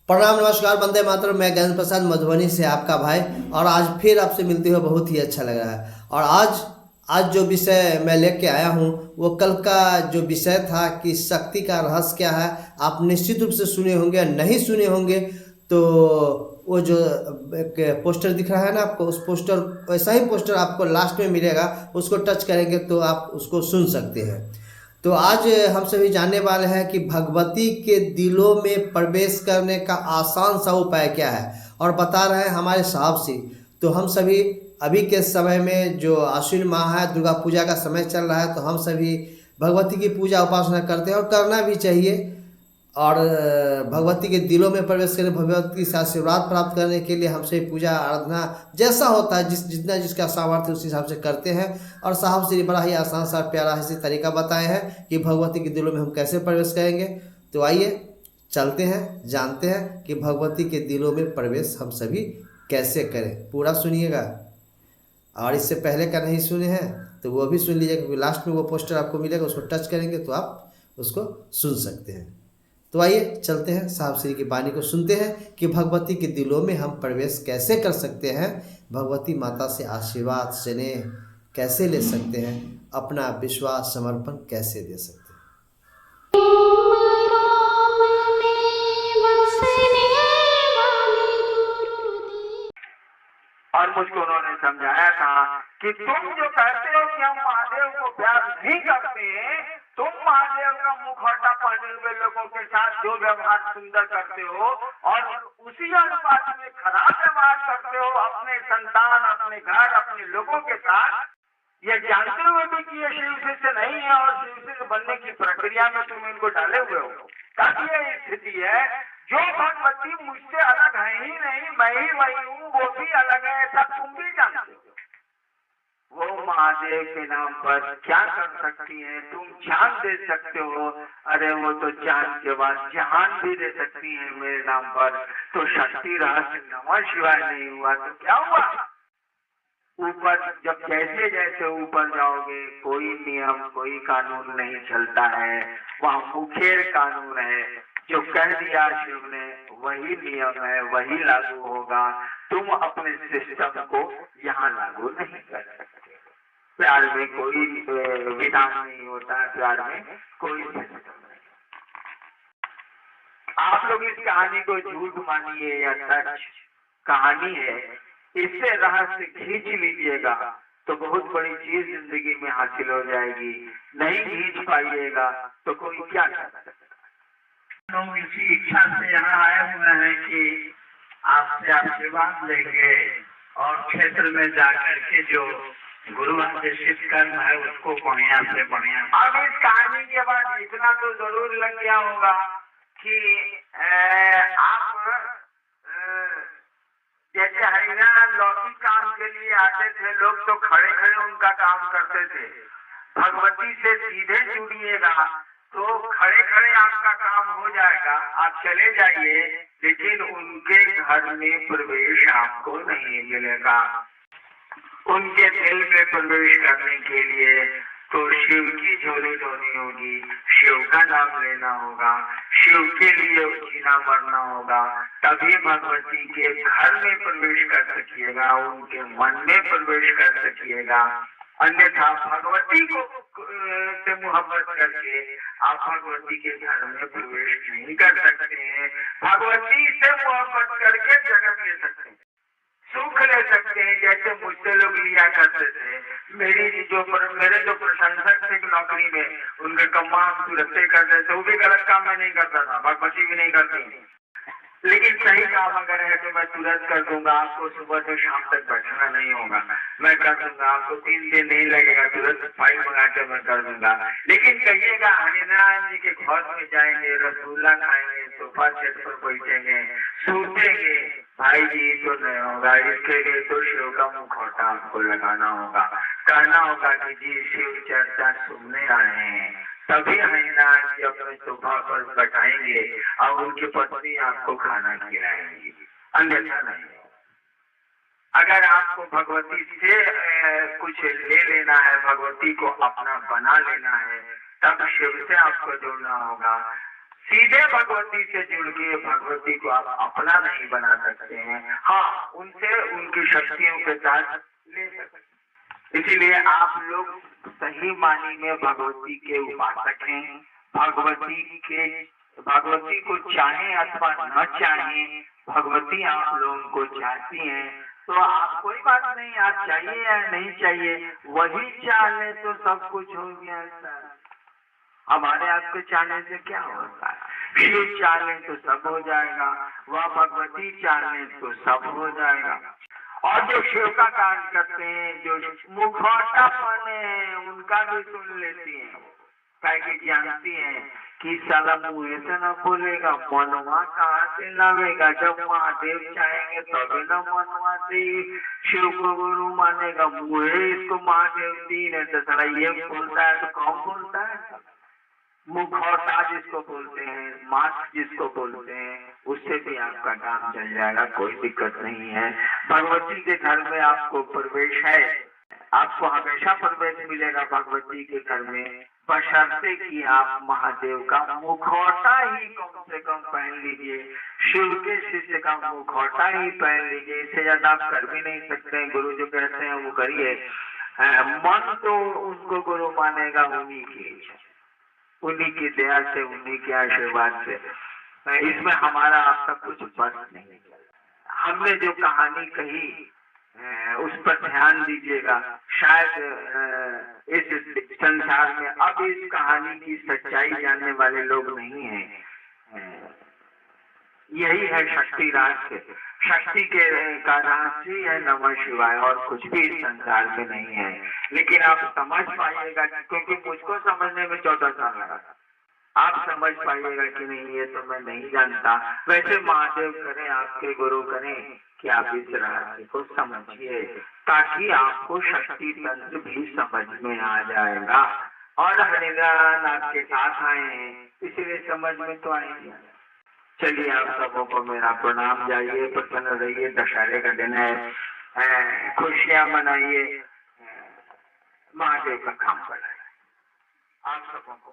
प्रणाम, नमस्कार, वंदे मातरम। मैं ज्ञान प्रसाद मधुबनी से आपका भाई। और आज फिर आपसे मिलते हुए बहुत ही अच्छा लग रहा है। और आज जो विषय मैं लेके आया हूँ वो कल का जो विषय था कि शक्ति का रहस्य क्या है, आप निश्चित रूप से सुने होंगे। नहीं सुने होंगे तो वो जो एक पोस्टर दिख रहा है ना आपको, उस पोस्टर, वैसा ही पोस्टर आपको लास्ट में मिलेगा, उसको टच करेंगे तो आप उसको सुन सकते हैं। तो आज हम सभी जानने वाले हैं कि भगवती के दिलों में प्रवेश करने का आसान सा उपाय क्या है, और बता रहे हैं हमारे साहब से। तो हम सभी अभी के समय में जो आश्विन माह है, दुर्गा पूजा का समय चल रहा है, तो हम सभी भगवती की पूजा उपासना करते हैं और करना भी चाहिए। और भगवती के दिलों में प्रवेश करने, भगवती से आशीर्वाद प्राप्त करने के लिए हमसे पूजा आराधना जैसा होता है, जितना जिसका सामर्थ्य उस हिसाब से करते हैं। और साहब श्री बड़ा ही आसान सा प्यारा से तरीका बताए हैं कि भगवती के दिलों में हम कैसे प्रवेश करेंगे। तो आइए चलते हैं, जानते हैं कि भगवती के दिलों में प्रवेश हम सभी कैसे करें। पूरा सुनिएगा, और इससे पहले का नहीं सुने हैं तो वो भी सुन लीजिएगा, क्योंकि लास्ट में वो पोस्टर आपको मिलेगा, उसको टच करेंगे तो आप उसको सुन सकते हैं। तो आइए चलते हैं, साहब श्री की वाणी को सुनते हैं कि भगवती के दिलों में हम प्रवेश कैसे कर सकते हैं, भगवती माता से आशीर्वाद स्नेह कैसे ले सकते हैं, अपना विश्वास समर्पण कैसे दे सकते हैं। और मुझको उन्होंने समझाया था कि तुम जो कहते हो कि हम महादेव को प्यार नहीं करते, तुम महादेव का मुखौटा पहने हुए लोगों के साथ जो व्यवहार सुंदर करते हो और उसी अनुपात में खराब व्यवहार करते हो अपने संतान, अपने घर, अपने लोगों के साथ, ये जानते हुए भी कि ये शिव से नहीं है और शिव से बनने की प्रक्रिया में तुम इनको डाले हुए हो। तब ये स्थिति है, जो भगवती मुझसे अलग है ही नहीं, मैं ही वही हूँ, वो भी अलग है, ऐसा तुम भी जानते हो। वो महादेव के नाम पर क्या कर सकती है? तुम जान दे सकते हो, अरे वो तो जान के बाद जहान भी दे सकती है मेरे नाम पर। तो शक्ति रहस्य नमः शिवाय नहीं हुआ तो क्या हुआ? ऊपर जब जैसे जैसे ऊपर जाओगे कोई नियम कोई कानून नहीं चलता है, वहाँ मुखेर कानून है। जो कह दिया शिव ने वही नियम है, वही लागू होगा। तुम अपने सिस्टम को यहाँ लागू नहीं कर सकते। प्यार में कोई विधान नहीं होता है, प्यार में कोई सिस्टम नहीं। आप लोग इस कहानी को झूठ मानिए या सच कहानी है, इससे रहस्य खींच लीजिएगा तो बहुत बड़ी चीज जिंदगी में हासिल हो जाएगी। नहीं खींच पाइएगा तो कोई क्या कर सकता है। लोग इसी इच्छा से यहाँ आए हुए हैं कि आपसे आशीर्वाद लेंगे और क्षेत्र में जाकर के जो गुरु आदेशित कर्म है उसको बढ़िया से बढ़िया। अब इस कहानी के बाद इतना तो जरूर लग गया होगा कि आप जैसे हरियाणा लौकी काम के लिए आते थे लोग, तो खड़े खड़े उनका काम करते थे। भगवती से सीधे जुड़िएगा तो खड़े खड़े आपका काम हो जाएगा, आप चले जाइए, लेकिन उनके घर में प्रवेश आपको नहीं मिलेगा। उनके दिल में प्रवेश करने के लिए तो शिव की झोली धोनी होगी, शिव का नाम लेना होगा, शिव के लिए जीना मरना होगा, तभी भगवती के घर में प्रवेश कर सकिएगा, उनके मन में प्रवेश कर सकिएगा। अन्यथा भगवती को से मोहब्बत करके आप भगवती के घर में प्रवेश नहीं कर सकते हैं। भगवती से मोहब्बत करके जगत ले सकते हैं, सुख ले सकते हैं, जैसे मुझसे लोग लिया करते थे। मेरे जो प्रशंसक थे नौकरी में, उनके कम्मा तुरंत करते थे। वो भी गलत काम मैं नहीं करता था, भगवती भी नहीं करती, लेकिन सही काम अगर है तो मैं तुरंत कर दूंगा। आपको सुबह से शाम तक बैठना नहीं होगा, मैं कर दूंगा। आपको 3 दिन नहीं लगेगा, तुरंत फाइल मंगा के मैं कर दूंगा। लेकिन कहिएगा हरिनारायण जी के घर में जाएंगे, रसगुल्ला खाएंगे, सोफा सेट पर बैठेंगे, सूतेंगे, भाई जी तो नहीं होगा। इसके लिए तो शिव का मुखौटा आपको लगाना होगा, कहना होगा कि जी शिव चर्चा सुनने आए हैं, तभी हरिनारायण जी अपने सोफा पर बैठाएंगे और उनकी पत्नी आपको खाना खिलाएंगी, अन्यथा नहीं। अगर आपको भगवती से कुछ ले लेना है, भगवती को अपना बना लेना है, तब शिव से आपको जोड़ना होगा। सीधे भगवती से जुड़ के भगवती को आप अपना नहीं बना सकते हैं। हाँ, उनसे उनकी शक्तियों के साथ ले सकते हैं। इसीलिए आप लोग सही मानी में भगवती के उपासक हैं। भगवती को चाहे अथवा न चाहे, भगवती आप लोगों को चाहती हैं। तो आप कोई बात नहीं, आप चाहिए या नहीं चाहिए, वही चाहे तो सब कुछ हो गया। हमारे आपके चाहने से क्या होता है? शिव चाहे तो सब हो जाएगा, वह भगवती चाहे तो सब हो जाएगा। और जो शिव का कार्य करते हैं, जो मुखौटापन है, उनका भी सुन लेती हैं, ताकि जानती हैं कि साला मुँह से न बोलेगा, मनवा कहाँ से लावेगा। जब महादेव चाहेंगे तभी न मनवा से शिव को गुरु मानेगा। मुझे इसको महादेव दीन है तो साला ये बोलता है तो कौन बोलता है? मुखौटा जिसको बोलते हैं, मास्क जिसको बोलते हैं, उससे भी आपका काम चल जाएगा, कोई दिक्कत नहीं है। भगवती के घर में आपको प्रवेश है, आपको हमेशा प्रवेश मिलेगा भगवती के घर में, बशर्ते कि आप महादेव का मुखौटा ही कम से कम पहन लीजिए। शिव के शिष्य का मुखौटा ही पहन लीजिए, इससे ज्यादा आप कर भी नहीं सकते। गुरु जो कहते हैं वो करिए। मन तो उनको गुरु मानेगा उन्हीं की दया से, उन्हीं के आशीर्वाद से। इसमें हमारा आपका कुछ बस नहीं। हमने जो कहानी कही उस पर ध्यान दीजिएगा। शायद इस संसार में अब इस कहानी की सच्चाई जानने वाले लोग नहीं हैं। यही है शक्ति राज, शक्ति के का राज ही है नमः शिवाय, और कुछ भी इस संसार में नहीं है। लेकिन आप समझ पाइएगा, क्योंकि मुझको समझने में 14 साल लगा। आप समझ पाइएगा कि नहीं, ये तो मैं नहीं जानता। वैसे महादेव करें, आपके गुरु करें कि आप इस रहस्य को समझिए, ताकि आपको शक्ति तंत्र भी समझ में आ जाएगा। और हरिनारायण आपके साथ आए हैं, इसलिए समझ में तो आएंगे। चलिए, आप सबों को मेरा प्रणाम। जाइए, प्रसन्न रहिए। दशहरे का दिन है, खुशियां मनाइए, महादेव का काम कराइए। आप सबों को